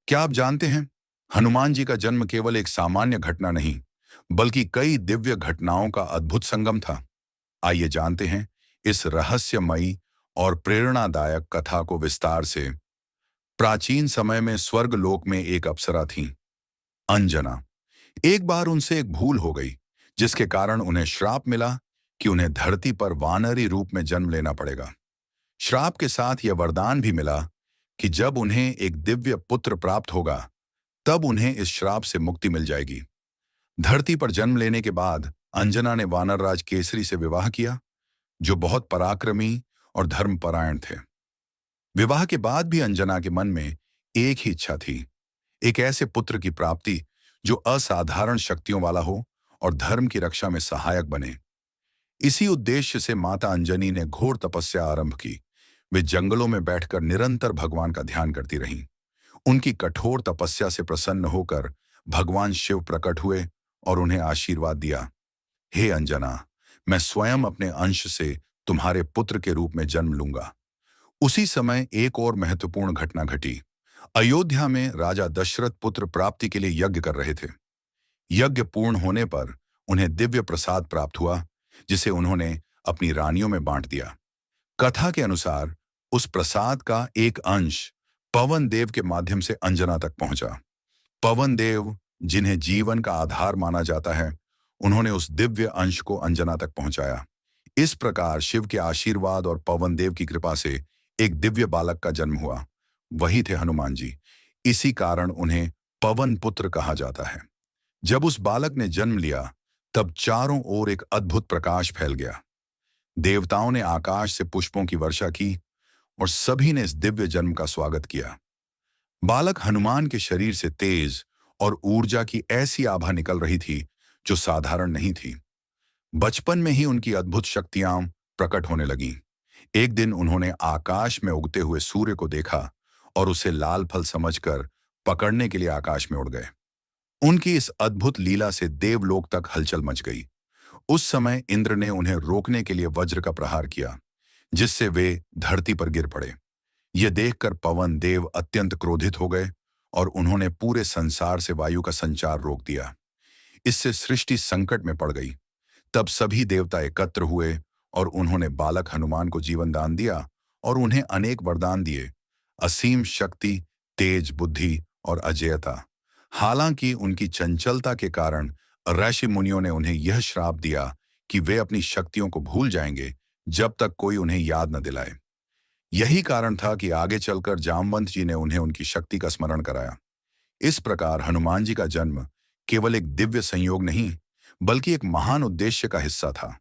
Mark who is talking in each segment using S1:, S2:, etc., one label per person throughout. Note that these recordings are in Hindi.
S1: क्या आप जानते हैं, हनुमान जी का जन्म केवल एक सामान्य घटना नहीं, बल्कि कई दिव्य घटनाओं का अद्भुत संगम था। आइए जानते हैं इस रहस्यमयी और प्रेरणादायक कथा को विस्तार से। प्राचीन समय में स्वर्ग लोक में एक अप्सरा थीं, अंजना। एक बार उनसे एक भूल हो गई, जिसके कारण उन्हें श्राप मिला कि उन्हें धरती पर वानरी रूप में जन्म लेना पड़ेगा। श्राप के साथ यह वरदान भी मिला कि जब उन्हें एक दिव्य पुत्र प्राप्त होगा, तब उन्हें इस श्राप से मुक्ति मिल जाएगी। धरती पर जन्म लेने के बाद अंजना ने वानरराज केसरी से विवाह किया, जो बहुत पराक्रमी और धर्मपरायण थे। विवाह के बाद भी अंजना के मन में एक ही इच्छा थी, एक ऐसे पुत्र की प्राप्ति जो असाधारण शक्तियों वाला हो और धर्म की रक्षा में सहायक बने। इसी उद्देश्य से माता अंजनी ने घोर तपस्या आरंभ की। वे जंगलों में बैठकर निरंतर भगवान का ध्यान करती रहीं। उनकी कठोर तपस्या से प्रसन्न होकर भगवान शिव प्रकट हुए और उन्हें आशीर्वाद दिया। हे अंजना, मैं स्वयं अपने अंश से तुम्हारे पुत्र के रूप में जन्म लूंगा। उसी समय एक और महत्वपूर्ण घटना घटी। अयोध्या में राजा दशरथ पुत्र प्राप्ति के लिए यज्ञ कर रहे थे। यज्ञ पूर्ण होने पर उन्हें दिव्य प्रसाद प्राप्त हुआ, जिसे उन्होंने अपनी रानियों में बांट दिया। कथा के अनुसार उस प्रसाद का एक अंश पवन देव के माध्यम से अंजना तक पहुंचा। पवन देव, जिन्हें जीवन का आधार माना जाता है, उन्होंने उस दिव्य अंश को अंजना तक पहुंचाया। इस प्रकार शिव के आशीर्वाद और पवन देव की कृपा से एक दिव्य बालक का जन्म हुआ। वही थे हनुमान जी। इसी कारण उन्हें पवन पुत्र कहा जाता है। जब उस बालक ने जन्म लिया, तब चारों ओर एक अद्भुत प्रकाश फैल गया। देवताओं ने आकाश से पुष्पों की वर्षा की और सभी ने इस दिव्य जन्म का स्वागत किया। बालक हनुमान के शरीर से तेज और ऊर्जा की ऐसी आभा निकल रही थी जो साधारण नहीं थी। बचपन में ही उनकी अद्भुत शक्तियां प्रकट होने लगीं। एक दिन उन्होंने आकाश में उगते हुए सूर्य को देखा और उसे लाल फल समझकर पकड़ने के लिए आकाश में उड़ गए। उनकी इस अद्भुत लीला से देवलोक तक हलचल मच गई। उस समय इंद्र ने उन्हें रोकने के लिए वज्र का प्रहार किया, जिससे वे धरती पर गिर पड़े। यह देखकर पवन देव अत्यंत क्रोधित हो गए और उन्होंने पूरे संसार से वायु का संचार रोक दिया। इससे सृष्टि संकट में पड़ गई। तब सभी देवता एकत्र हुए और उन्होंने बालक हनुमान को जीवन दान दिया और उन्हें अनेक वरदान दिए, असीम शक्ति, तेज बुद्धि और अजेयता। हालांकि उनकी चंचलता के कारण ऋषि मुनियों ने उन्हें यह श्राप दिया कि वे अपनी शक्तियों को भूल जाएंगे जब तक कोई उन्हें याद न दिलाए। यही कारण था कि आगे चलकर जामवंत जी ने उन्हें उनकी शक्ति का स्मरण कराया। इस प्रकार हनुमान जी का जन्म केवल एक दिव्य संयोग नहीं, बल्कि एक महान उद्देश्य का हिस्सा था,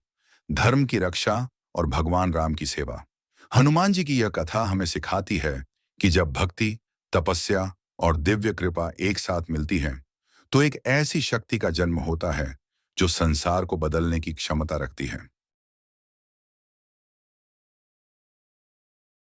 S1: धर्म की रक्षा और भगवान राम की सेवा। हनुमान जी की यह कथा हमें सिखाती है कि जब भक्ति, तपस्या और दिव्य कृपा एक साथ मिलती है, तो एक ऐसी शक्ति का जन्म होता है जो संसार को बदलने की क्षमता रखती है।